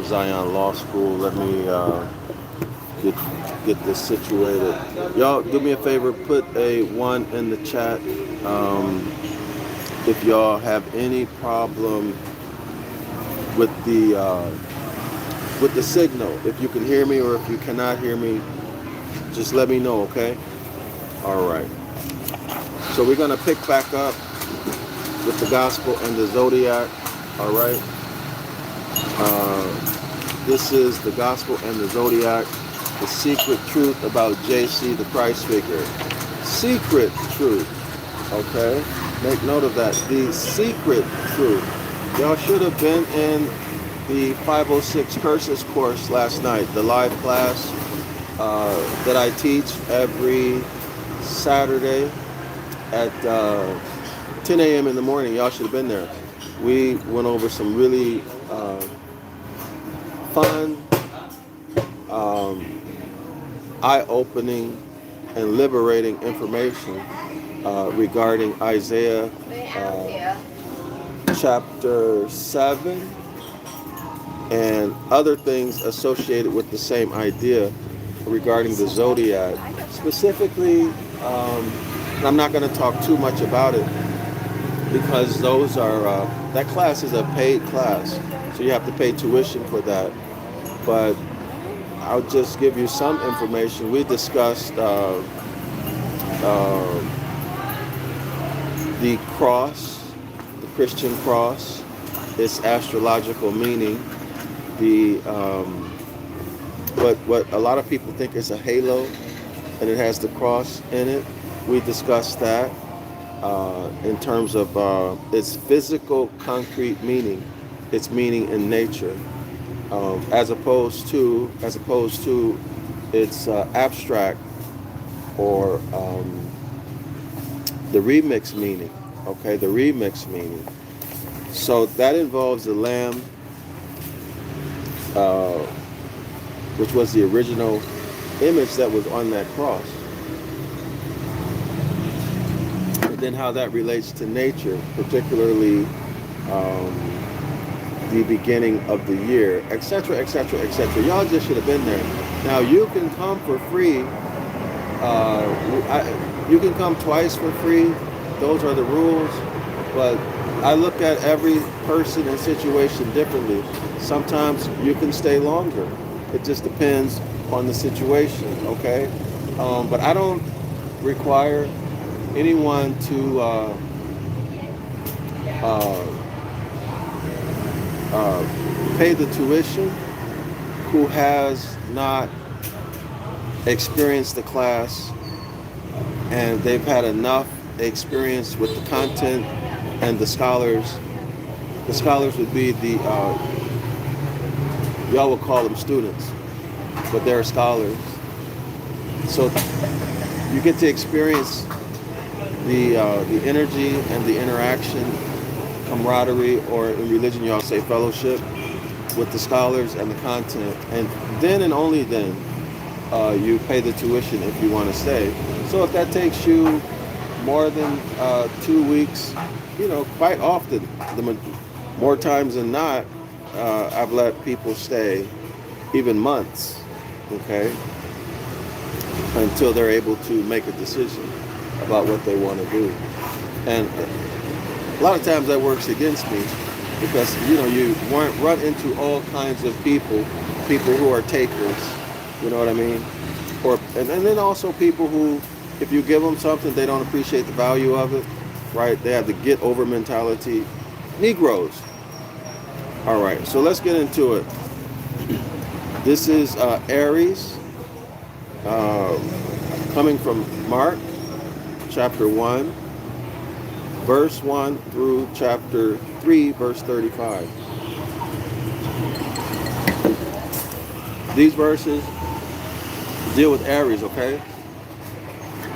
Zion Law School. Let me get this situated. Y'all, do me a favor, put a 1 in the chat if y'all have any problem with the signal. If you can hear me or if you cannot hear me, just let me know, okay? All right. So we're gonna pick back up with the gospel and the zodiac. All right. This is the gospel and the zodiac, the secret truth about JC, the Christ figure. Secret truth. Okay. Make note of that. The secret truth. Y'all should have been in the 506 curses course last night, the live class that I teach every Saturday at 10 a.m. in the morning. Y'all should have been there. We went over some really fun, eye-opening, and liberating information regarding Isaiah chapter 7 and other things associated with the same idea regarding the zodiac. Specifically, I'm not going to talk too much about it because those are that class is a paid class, so you have to pay tuition for that. But I'll just give you some information. We discussed the cross, the Christian cross, its astrological meaning, the what a lot of people think is a halo, and it has the cross in it. We discussed that in terms of its physical, concrete meaning, its meaning in nature, as opposed to its abstract or the remix meaning. Okay, the remix meaning. So that involves the lamb, which was the original image that was on that cross. And then how that relates to nature, particularly the beginning of the year, etc., etc., etc. Y'all just should have been there. Now you can come for free. You can come twice for free. Those are the rules. But I look at every person and situation differently. Sometimes you can stay longer. It just depends on the situation, okay? But I don't require anyone to pay the tuition who has not experienced the class and they've had enough experience with the content and the scholars. The scholars would be the, y'all would call them students, but they're scholars. So you get to experience the energy and the interaction, camaraderie, or in religion y'all say fellowship, with the scholars and the content. And then and only then you pay the tuition if you want to stay. So if that takes you more than 2 weeks, you know, quite often, more times than not, I've let people stay even months, okay, until they're able to make a decision about what they want to do. And a lot of times that works against me because, you know, you run into all kinds of people who are takers, you know what I mean? And then also people who, if you give them something, they don't appreciate the value of it, right? They have the get over mentality. Negroes. All right, so let's get into it. This is Aries, coming from Mark, chapter 1, verse 1 through chapter 3, verse 35. These verses deal with Aries, okay?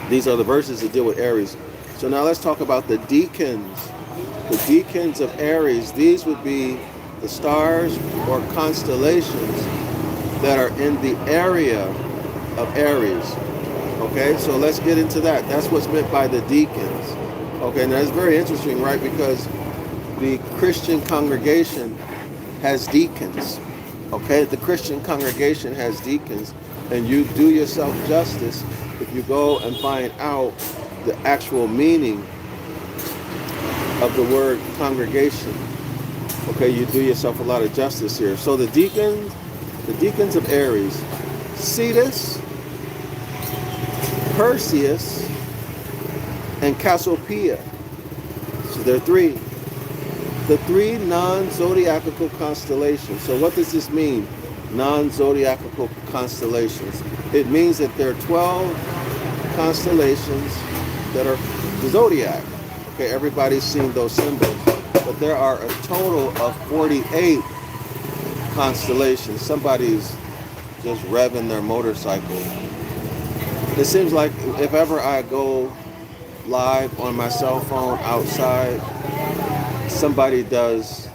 These are the verses that deal with Aries. So now let's talk about the deacons. The deacons of Aries, these would be the stars or constellations that are in the area of Aries. Okay, so let's get into that. That's what's meant by the deacons. Okay, now it's very interesting, right? Because the Christian congregation has deacons. Okay, the Christian congregation has deacons, and you do yourself justice if you go and find out the actual meaning of the word congregation. Okay, you do yourself a lot of justice here. So the deacons of Aries, Cetus, Perseus, and Cassiopeia. So there are three. The three non-zodiacal constellations. So what does this mean? Non-zodiacal constellations. It means that there are 12 constellations that are the zodiac. Okay, everybody's seen those symbols. But there are a total of 48 constellations. Somebody's just revving their motorcycle. It seems like if ever I go live on my cell phone outside, somebody does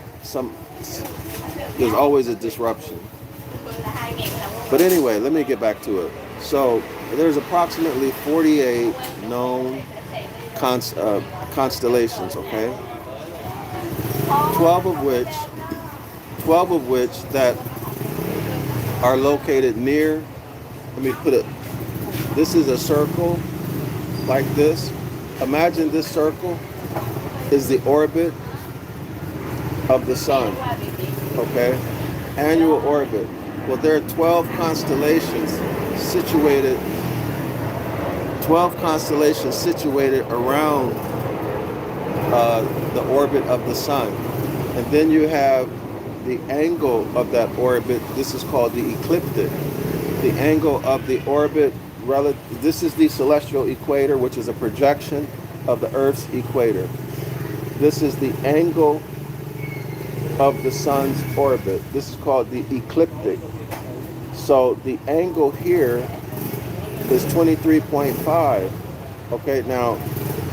there's always a disruption. But anyway, let me get back to it. So there's approximately 48 known constellations, okay? 12 of which that are located near, let me put it, this is a circle like this. Imagine this circle is the orbit of the sun, okay? Annual orbit. Well, there are 12 constellations situated around the orbit of the sun. And then you have the angle of that orbit. This is called the ecliptic. The angle of the orbit, this is the celestial equator, which is a projection of the Earth's equator. This is the angle of the sun's orbit. This is called the ecliptic. So the angle here is 23.5. Okay, now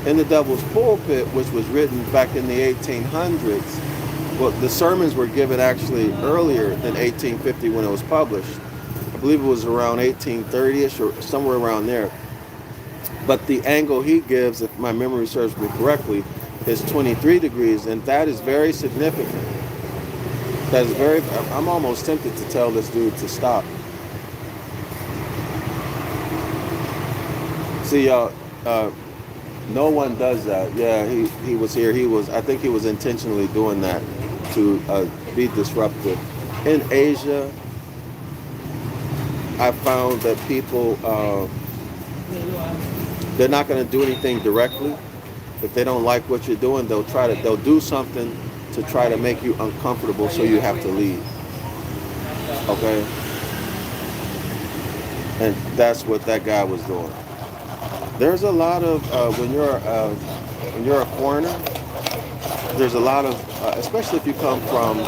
in the Devil's Pulpit, which was written back in the 1800s, well, the sermons were given actually earlier than 1850 when it was published. I believe it was around 1830ish or somewhere around there. But the angle he gives, if my memory serves me correctly, is 23 degrees, and that is very significant. That is very, I'm almost tempted to tell this dude to stop. See, y'all, no one does that. Yeah, he was here. I think he was intentionally doing that to be disruptive. In Asia, I found that people, they're not going to do anything directly. If they don't like what you're doing, they'll do something to try to make you uncomfortable so you have to leave. Okay? And that's what that guy was doing. There's a lot of, when you're a foreigner, there's a lot of, especially if you come from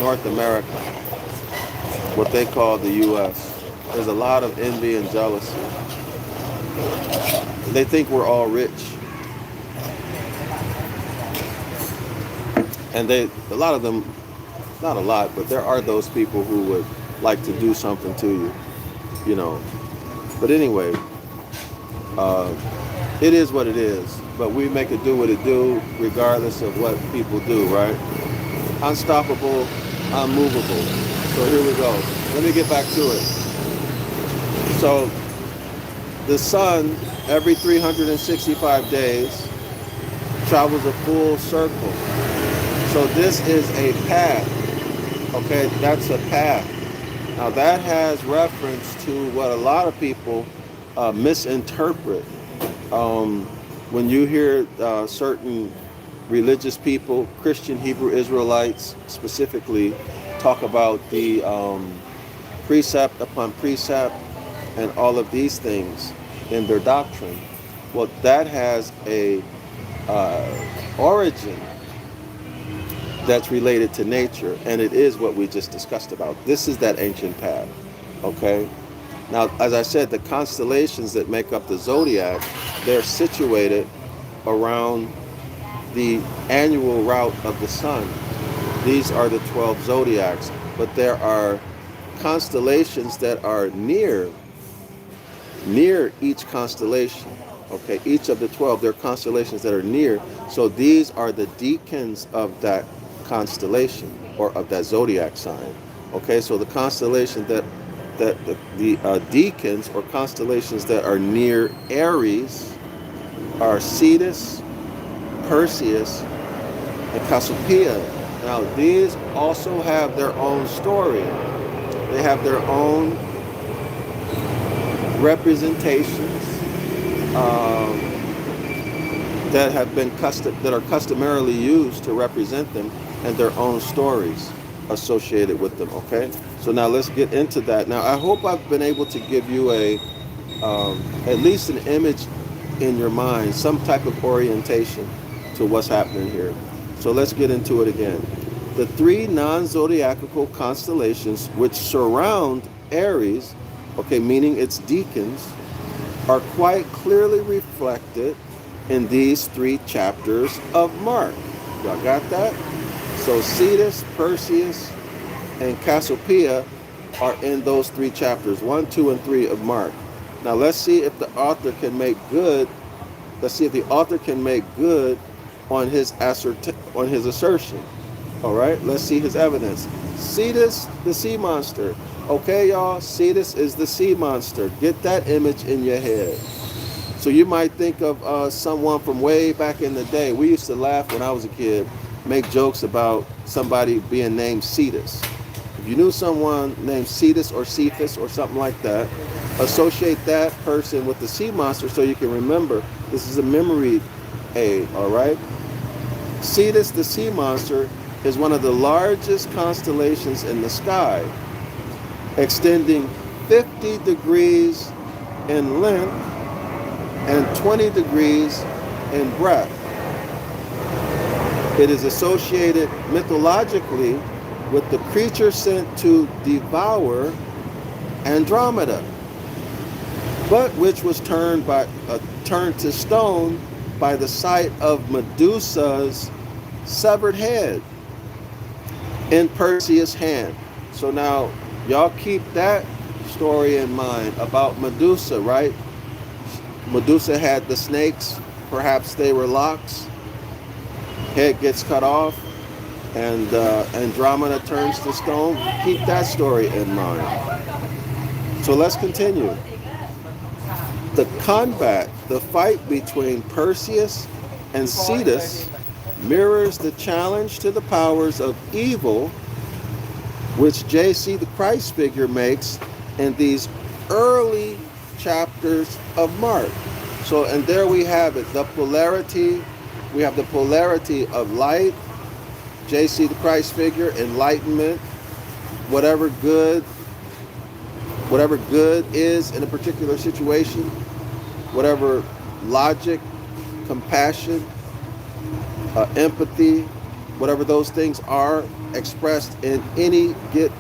North America, what they call the U.S., there's a lot of envy and jealousy. They think we're all rich. And a lot of them, not a lot, but there are those people who would like to do something to you, you know. But anyway, it is what it is. But we make it do what it do, regardless of what people do, right? Unstoppable, unmovable. So here we go. Let me get back to it. So the sun, every 365 days, travels a full circle. So this is a path. Okay, that's a path. Now that has reference to what a lot of people misinterpret. When you hear certain religious people, Christian Hebrew Israelites specifically, talk about the precept upon precept and all of these things in their doctrine, well, that has a origin that's related to nature, and it is what we just discussed about. This is that ancient path, okay? Now, as I said, the constellations that make up the zodiac, they're situated around the annual route of the sun. These are the 12 zodiacs, but there are constellations that are near each constellation. Okay, each of the 12, there are constellations that are near. So these are the deacons of that constellation. or of that zodiac sign. Okay, so the constellation that the deacons or constellations that are near Aries are Cetus, Perseus, and Cassiopeia. Now these also have their own story. They have their own representations that have been that are customarily used to represent them, and their own stories associated with them. Okay, so now let's get into that. Now I hope I've been able to give you at least an image in your mind, some type of orientation to what's happening here. So let's get into it again. The three non-zodiacal constellations which surround Aries, okay, meaning its deacons, are quite clearly reflected in these 3 chapters of Mark. Y'all got that? So Cetus, Perseus, and Cassiopeia are in those 3 chapters, 1, 2, and 3 of Mark. Now let's see if the author can make good. Let's see if the author can make good on his assertion. All right, let's see his evidence. Cetus, the sea monster. Okay, y'all, Cetus is the sea monster. Get that image in your head. So you might think of someone from way back in the day. We used to laugh when I was a kid, make jokes about somebody being named Cetus. If you knew someone named Cetus or Cephas or something like that, associate that person with the sea monster so you can remember. This is a memory aid, all right? Cetus, the sea monster, is one of the largest constellations in the sky, extending 50 degrees in length and 20 degrees in breadth. It is associated mythologically with the creature sent to devour Andromeda, but which was turned to stone by the sight of Medusa's severed head in Perseus' hand. So now y'all keep that story in mind about Medusa, right? Medusa had the snakes, perhaps they were locks. Head gets cut off, and Andromeda turns to stone. Keep that story in mind. So let's continue. The combat, the fight between Perseus and Cetus, mirrors the challenge to the powers of evil, which JC the Christ figure makes in these early chapters of Mark. So, and there we have it, the polarity. We have the polarity of light, JC the Christ figure, enlightenment, whatever good is in a particular situation, whatever logic, compassion, empathy, whatever those things are expressed in any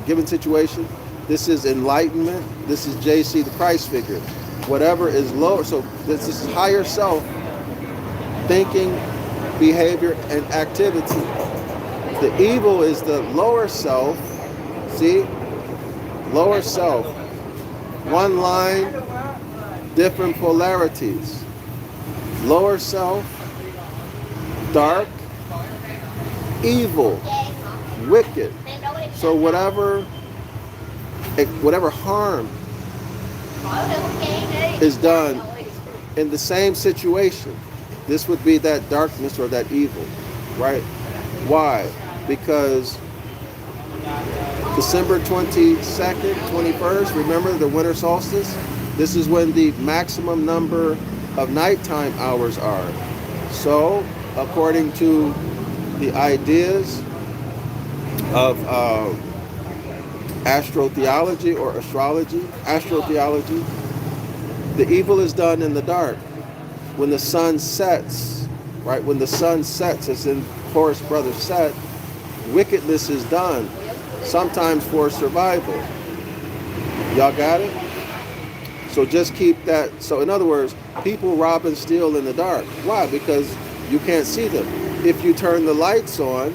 given situation. This is enlightenment. This is JC the Christ figure. Whatever is lower, so this is higher self thinking, behavior, and activity. The evil is the lower self. See? Lower self. One line, different polarities. Lower self, dark, evil, wicked. So whatever harm is done in the same situation, this would be that darkness or that evil, right? Why? Because December 22nd, 21st, remember the winter solstice? This is when the maximum number of nighttime hours are. So, according to the ideas of astrotheology or astrology, astrotheology, the evil is done in the dark. When the sun sets, right? When the sun sets, as in Horus Brother Set, wickedness is done, sometimes for survival. Y'all got it? So just keep that. So in other words, people rob and steal in the dark. Why? Because you can't see them. If you turn the lights on,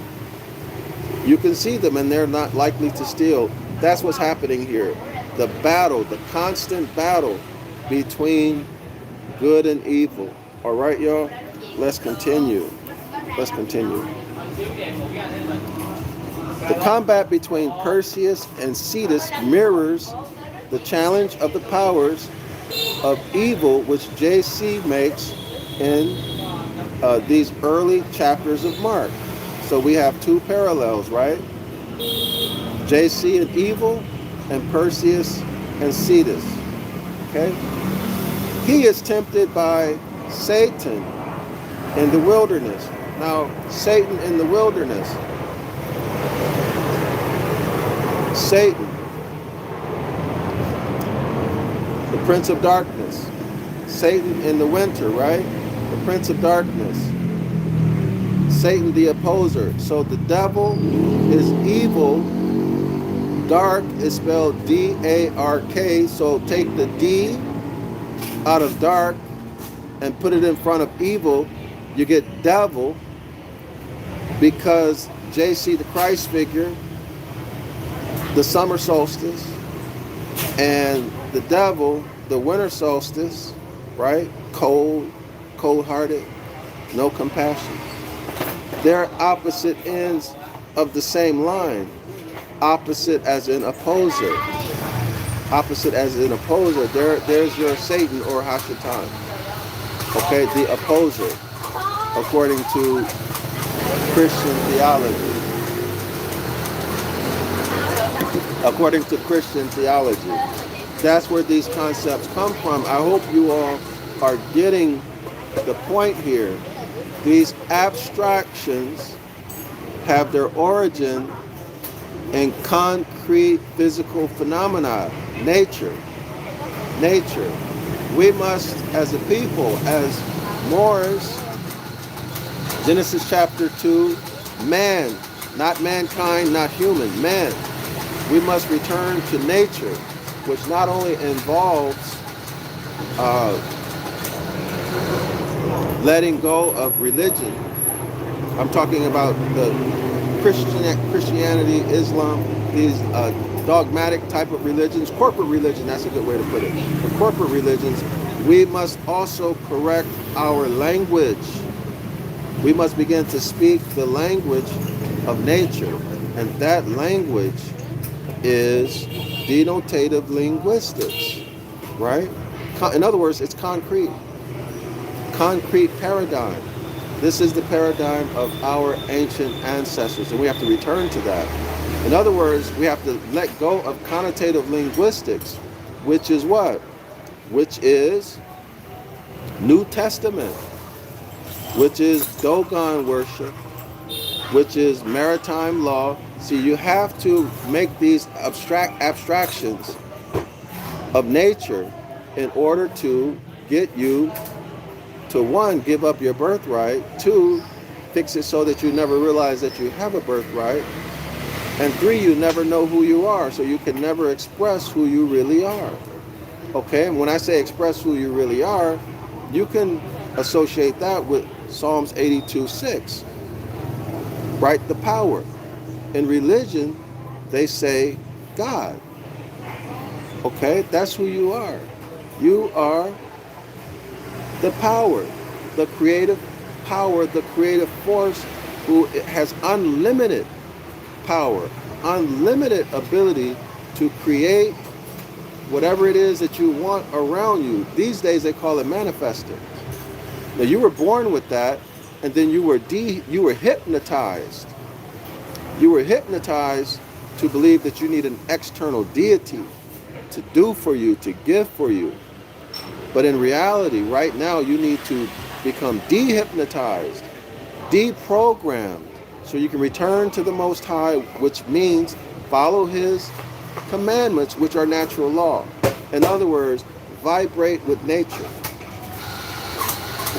you can see them and they're not likely to steal. That's what's happening here. The battle, the constant battle between good and evil. All right, y'all? Let's continue. Let's continue. The combat between Perseus and Cetus mirrors the challenge of the powers of evil which JC makes in these early chapters of Mark. So we have two parallels, right? JC and evil, and Perseus and Cetus. Okay? He is tempted by Satan in the wilderness. Now, Satan in the wilderness. Satan, the prince of darkness. Satan in the winter, right? The prince of darkness. Satan the opposer. So the devil is evil. Dark is spelled D-A-R-K. So take the D out of dark and put it in front of evil. You get devil, because JC, the Christ figure, the summer solstice, and the devil, the winter solstice, right? Cold, cold-hearted, no compassion. They're opposite ends of the same line. Opposite as in opposer. Opposite as in opposer. There's your Satan or Hashatan. Okay, the opposer, according to Christian theology. According to Christian theology. That's where these concepts come from. I hope you all are getting the point here. These abstractions have their origin in concrete physical phenomena, nature. Nature. We must, as a people, as Moors, Genesis chapter 2, man, not mankind, not human, man. We must return to nature, which not only involves letting go of religion. I'm talking about the Christianity, Islam, these dogmatic type of religions, corporate religion, that's a good way to put it. The corporate religions, we must also correct our language. We must begin to speak the language of nature, and that language is denotative linguistics, right? In other words, it's concrete paradigm. This is the paradigm of our ancient ancestors, and we have to return to that. In other words, we have to let go of connotative linguistics, which is what? Which is New Testament, which is Dogon worship, which is maritime law. See, you have to make these abstractions of nature in order to get you to, one, give up your birthright, two, fix it so that you never realize that you have a birthright, and three, you never know who you are, so you can never express who you really are. Okay, and when I say express who you really are, you can associate that with Psalms 82:6, right? The power. In religion, they say God. Okay, that's who you are. You are the power, the creative power, the creative force who has unlimited power, unlimited ability to create whatever it is that you want around you. These days they call it manifesting. Now you were born with that, and then you were hypnotized. You were hypnotized to believe that you need an external deity to do for you, to give for you. But in reality, right now, you need to become dehypnotized, deprogrammed, so you can return to the Most High, which means follow His commandments, which are natural law. In other words, vibrate with nature.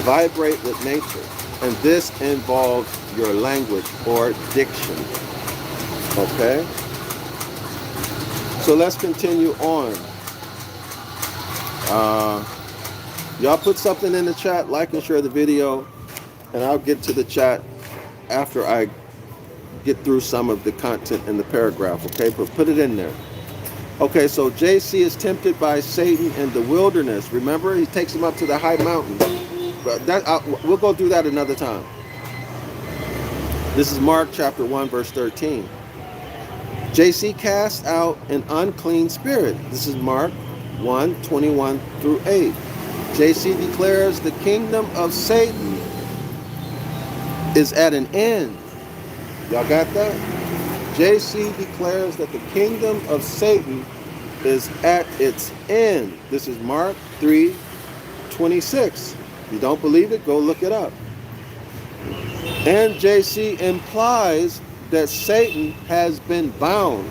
Vibrate with nature. And this involves your language or diction. Okay? So let's continue on. Y'all put something in the chat, like and share the video, and I'll get to the chat after I get through some of the content in the paragraph, okay? But put it in there. Okay, so JC is tempted by Satan in the wilderness. Remember, he takes him up to the high mountain. But we'll go through that another time. This is Mark chapter 1, verse 13. JC cast out an unclean spirit. This is Mark 1:21 through 8. JC declares the kingdom of Satan is at an end. Y'all got that? JC declares that the kingdom of Satan is at its end. This is Mark 3:26. If you don't believe it, go look it up. And JC implies that Satan has been bound.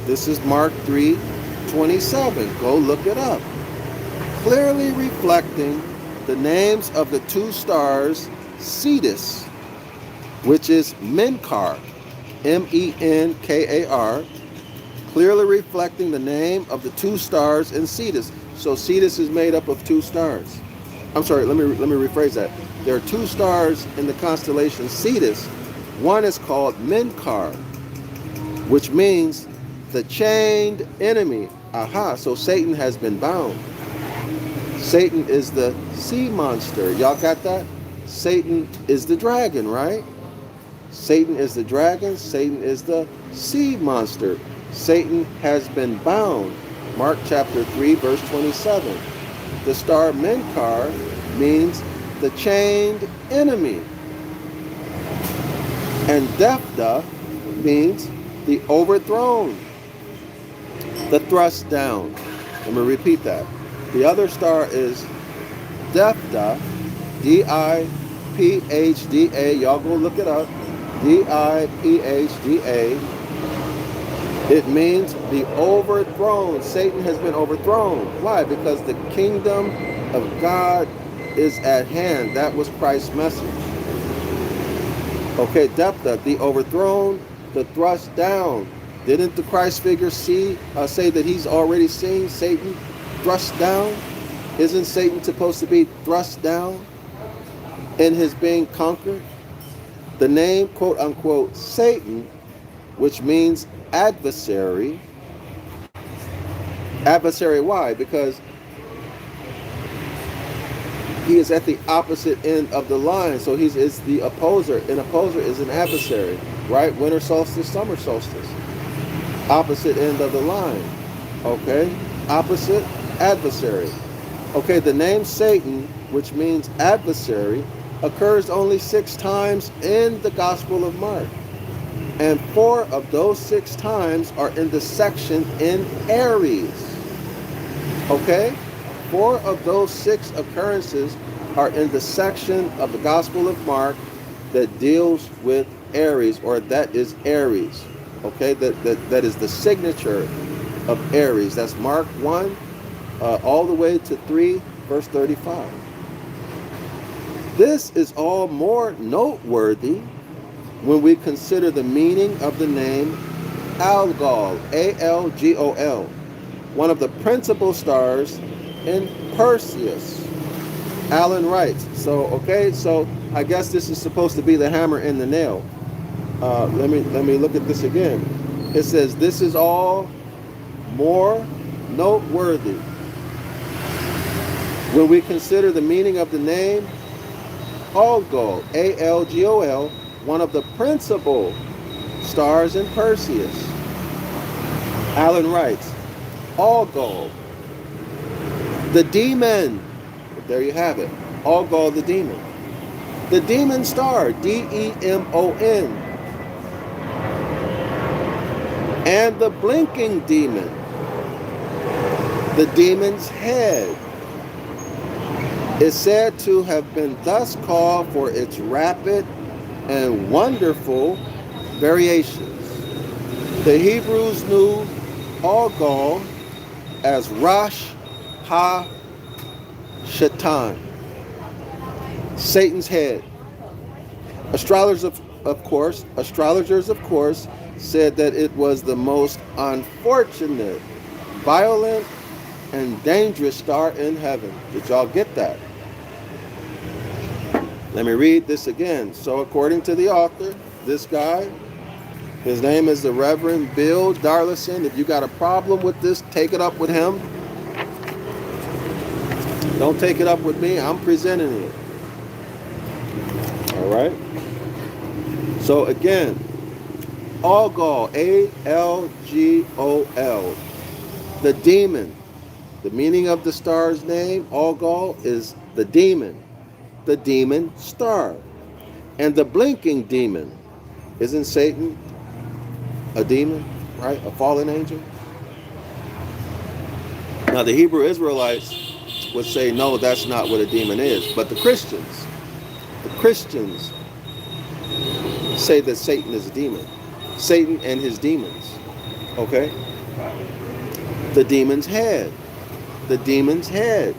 This is Mark 3:27. Go look it up. Clearly reflecting the names of the two stars, Cetus, which is Menkar, Menkar, clearly reflecting the name of the two stars in Cetus. So Cetus is made up of two stars. I'm sorry, let me rephrase that. There are two stars in the constellation Cetus. One is called Menkar, which means the chained enemy. Aha, so Satan has been bound. Satan is the sea monster. Y'all got that? Satan is the dragon, right? Satan is the dragon. Satan is the sea monster. Satan has been bound. Mark chapter 3, verse 27. The star Menkar means the chained enemy. And Dephda means the overthrown, the thrust down. Let me repeat that. The other star is Dephda, D-I-P-H-D-A. Y'all go look it up. D-I-P-H-D-A. It means the overthrown. Satan has been overthrown. Why? Because the kingdom of God is at hand. That was Christ's message. Okay, Dephda, the overthrown, the thrust down. Didn't the Christ figure say that he's already seen Satan thrust down? Isn't Satan supposed to be thrust down in his being conquered? The name, quote unquote, Satan, which means adversary. Adversary, why? Because he is at the opposite end of the line. So he is the opposer. An opposer is an adversary, right? Winter solstice, summer solstice. Opposite end of the line. Okay? Opposite, adversary. Okay, the name Satan, which means adversary, occurs only 6 times in the Gospel of Mark. And 4 of those 6 times are in the section in Aries. Okay? 4 of those 6 occurrences are in the section of the Gospel of Mark that deals with Aries, or that is Aries. Okay? That is the signature of Aries. That's Mark 1 all the way to 3, verse 35. This is all more noteworthy when we consider the meaning of the name Algol, A-L-G-O-L, one of the principal stars in Perseus. Alan writes, so I guess this is supposed to be the hammer and the nail. Let me look at this again. It says, this is all more noteworthy when we consider the meaning of the name Algol, A-L-G-O-L, one of the principal stars in Perseus. Alan writes, Algol, the demon. There you have it. Algol, the demon. The demon star, D-E-M-O-N. And the blinking demon, the demon's head, is said to have been thus called for its rapid and wonderful variations. The Hebrews knew Algol as Rosh Ha-Shatan, Satan's head. Astrologers, of course, said that it was the most unfortunate, violent, and dangerous star in heaven. Did y'all get that? Let me read this again. So according to the author, this guy, his name is the Reverend Bill Darlison. If you got a problem with this, take it up with him. Don't take it up with me. I'm presenting it. All right? So again, Algol, Algol, the demon. The meaning of the star's name, Algol, is the demon star. And the blinking demon. Isn't Satan a demon, right? A fallen angel? Now the Hebrew Israelites would say, no, that's not what a demon is. But the Christians say that Satan is a demon. Satan and his demons. Okay? The demon's head. The demon's head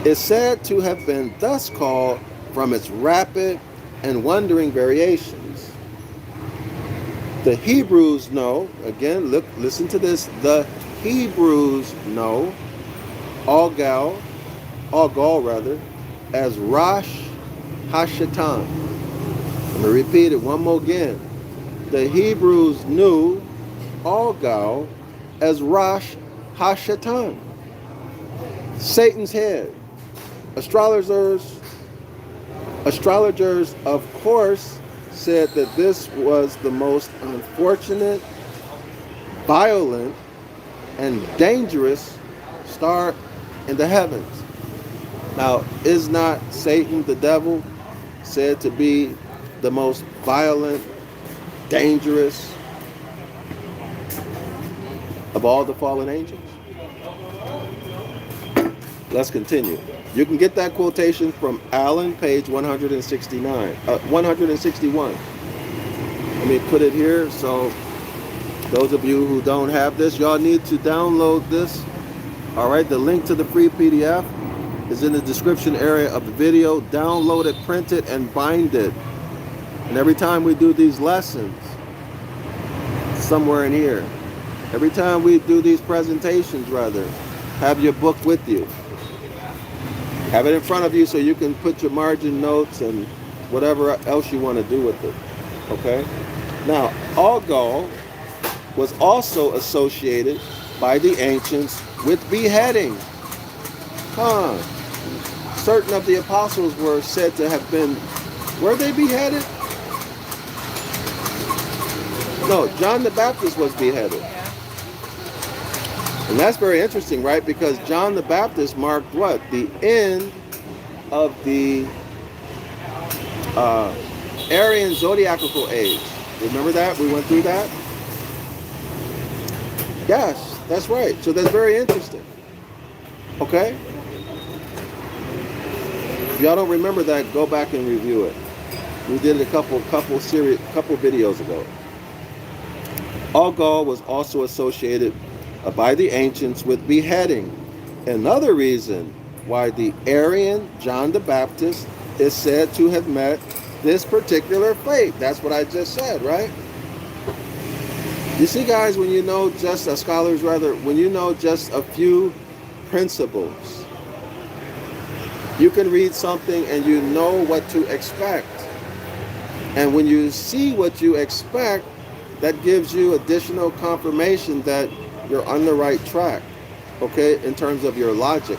is said to have been thus called from its rapid and wandering variations. The Hebrews know, again, listen to this, the Hebrews know Algol as Rosh Hashatan. Let me repeat it one more again. The Hebrews knew Algol as Rosh Hashatan, Satan's head. Astrologers, of course, said that this was the most unfortunate, violent, and dangerous star in the heavens. Now, is not Satan, the devil, said to be the most violent, dangerous of all the fallen angels? Let's continue. You can get that quotation from Allen, page 161. Let me put it here so those of you who don't have this, y'all need to download this. All right, the link to the free PDF is in the description area of the video. Download it, print it, and bind it. And every time we do these lessons, somewhere in here, every time we do these presentations, rather, have your book with you. Have it in front of you so you can put your margin notes and whatever else you want to do with it. Okay? Now, Algol was also associated by the ancients with beheading. Certain of the apostles were said to have been, were they beheaded? No, John the Baptist was beheaded. And that's very interesting, right? Because John the Baptist marked what? The end of the Aryan zodiacal age. Remember that? We went through that? Yes, that's right. So that's very interesting. Okay? If y'all don't remember that, go back and review it. We did it a couple videos ago. Algol was also associated by the ancients with beheading. Another reason why the Aryan John the Baptist is said to have met this particular fate. That's what I just said, right? You see, guys, when you know just, scholars rather, when you know just a few principles, you can read something and you know what to expect. And when you see what you expect, that gives you additional confirmation that you're on the right track, okay, in terms of your logic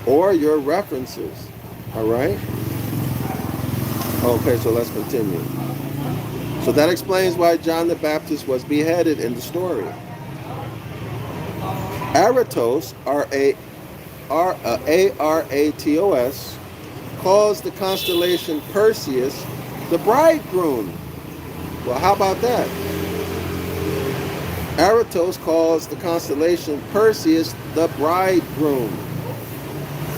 or your references, all right? Okay, so let's continue. So that explains why John the Baptist was beheaded in the story. Aratos, A-R-A-T-O-S, calls the constellation Perseus the bridegroom. Well, how about that? Aratos calls the constellation Perseus the bridegroom,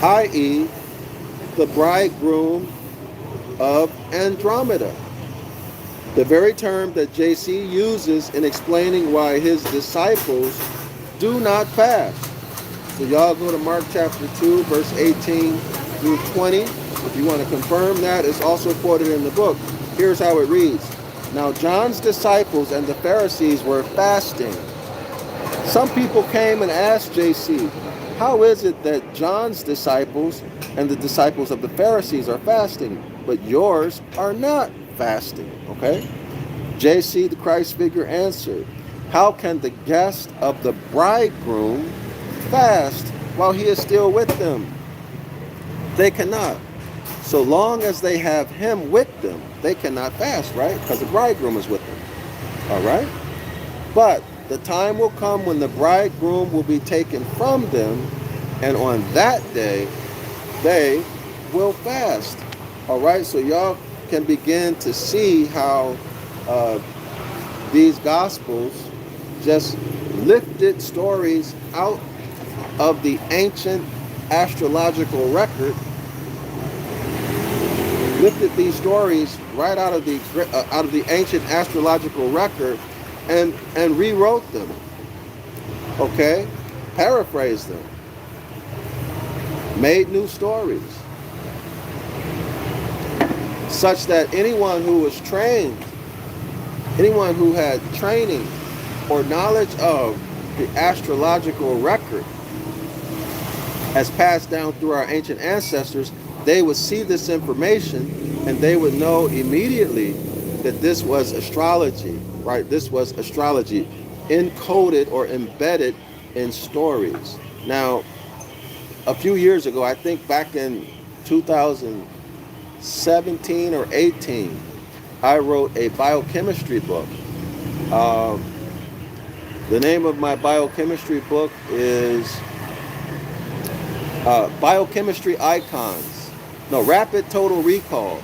i.e., the bridegroom of Andromeda. The very term that JC uses in explaining why his disciples do not fast. So y'all go to Mark chapter 2, verse 18 through 20. If you want to confirm that, it's also quoted in the book. Here's how it reads. Now John's disciples and the Pharisees were fasting. Some people came and asked JC, how is it that John's disciples and the disciples of the Pharisees are fasting, but yours are not fasting? Okay? JC, the Christ figure, answered, how can the guest of the bridegroom fast while he is still with them? They cannot, so long as they have him with them. they cannot fast, right? Because the bridegroom is with them. All right? But the time will come when the bridegroom will be taken from them, and on that day, they will fast. All right? So y'all can begin to see how these Gospels just lifted stories out of the ancient astrological record, lifted these stories right out of the ancient astrological record, and rewrote them. Okay, paraphrased them, made new stories, such that anyone who was trained, anyone who had training or knowledge of the astrological record as passed down through our ancient ancestors, they would see this information and they would know immediately that this was astrology, right? This was astrology encoded or embedded in stories. Now, a few years ago, I think back in 2017 or 18, I wrote a biochemistry book. The name of my biochemistry book is Biochemistry Icons. No, Rapid Total Recall.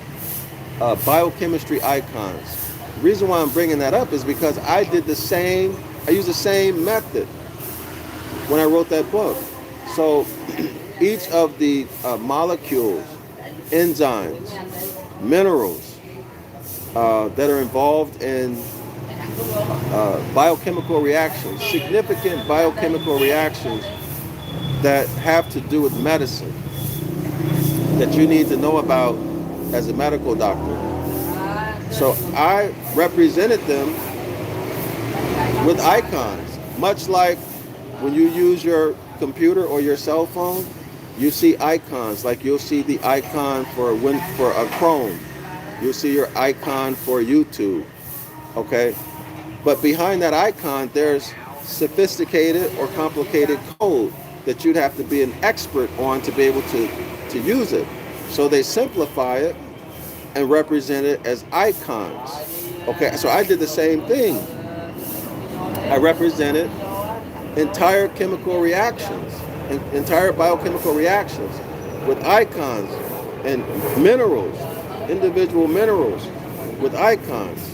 Biochemistry Icons. The reason why I'm bringing that up is because I used the same method when I wrote that book. So each of the molecules, enzymes, minerals that are involved in biochemical reactions, significant biochemical reactions that have to do with medicine, that you need to know about as a medical doctor. So I represented them with icons, much like when you use your computer or your cell phone, you see icons, like you'll see the icon for a Chrome, you'll see your icon for YouTube, okay? But behind that icon, there's sophisticated or complicated code that you'd have to be an expert on to be able to use it. So they simplify it and represent it as icons. Okay, so I did the same thing. I represented entire chemical reactions, entire biochemical reactions with icons, and minerals, individual minerals with icons,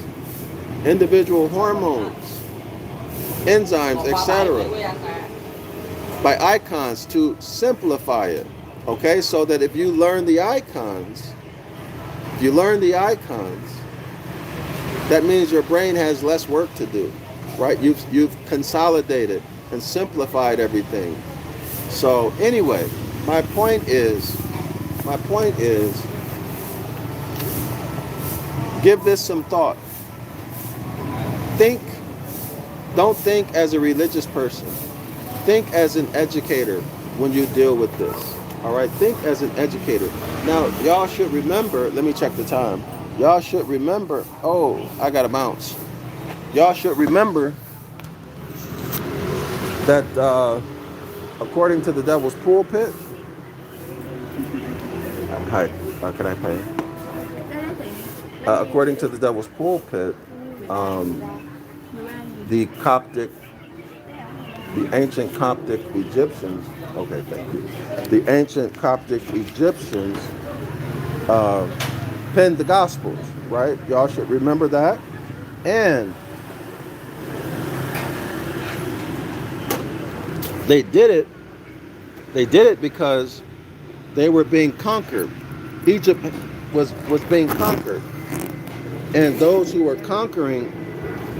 individual hormones, enzymes, etc., by icons to simplify it. Okay, so that if you learn the icons, that means your brain has less work to do, right? You've consolidated and simplified everything. So anyway, my point is, give this some thought. Don't think as a religious person. Think as an educator when you deal with this. All right, think as an educator. Now, y'all should remember, let me check the time. Y'all should remember, oh, I gotta bounce. Y'all should remember that according to the devil's pulpit, hi, can I pay? According to the devil's pulpit, the ancient Coptic Egyptians, okay, thank you. The ancient Coptic Egyptians penned the Gospels, right? Y'all should remember that. And they did it because they were being conquered. Egypt was being conquered. And those who were conquering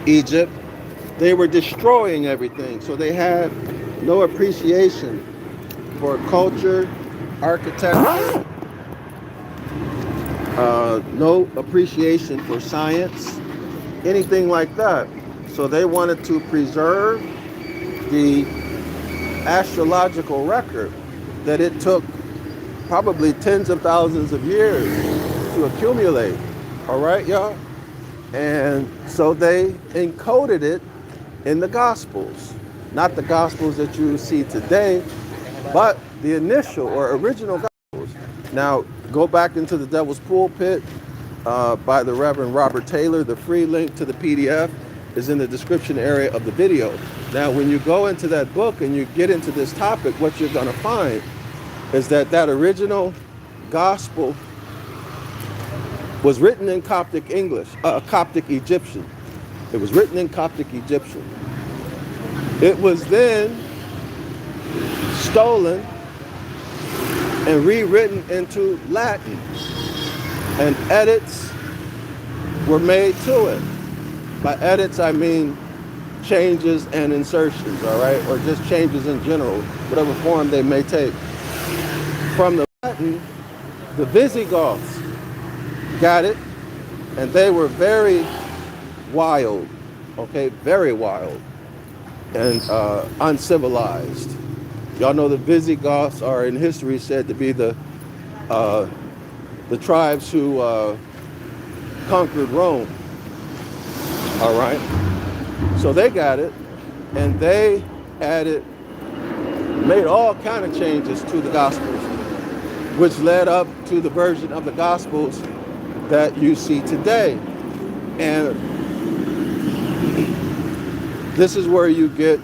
Egypt, they were destroying everything. So they had no appreciation for culture, architecture, no appreciation for science, anything like that. So they wanted to preserve the astrological record that it took probably tens of thousands of years to accumulate. All right, y'all? And so they encoded it in the Gospels. Not the Gospels that you see today, but the initial or original Gospels. Now, go back into the devil's pulpit by the Reverend Robert Taylor. The free link to the PDF is in the description area of the video. Now, when you go into that book and you get into this topic, what you're going to find is that that original gospel was written in Coptic English, Coptic Egyptian. It was written in Coptic Egyptian. It was then stolen and rewritten into Latin, and edits were made to it. By edits, I mean changes and insertions, all right? Or just changes in general, whatever form they may take. From the Latin, the Visigoths got it, and they were very wild, okay? Very wild and uncivilized. Y'all know the Visigoths are in history said to be the tribes who conquered Rome. All right. So they got it, and they added, made all kind of changes to the Gospels, which led up to the version of the Gospels that you see today. And this is where you get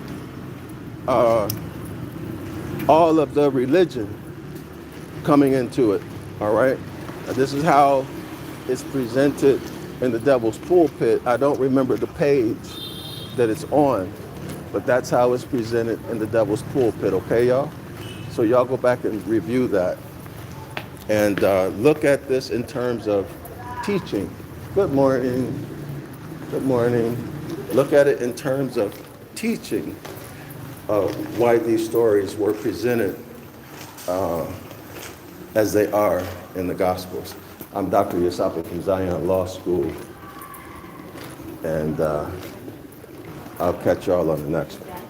all of the religion coming into it. All right. This is how it's presented in the Devil's Pulpit. I don't remember the page that it's on, but that's how it's presented in the Devil's Pulpit, okay, y'all? So y'all go back and review that and look at this in terms of teaching. Good morning. Good morning. Look at it in terms of teaching of why these stories were presented as they are in the Gospels. I'm Dr. DrYasapa from Zion Law School, and I'll catch y'all on the next one.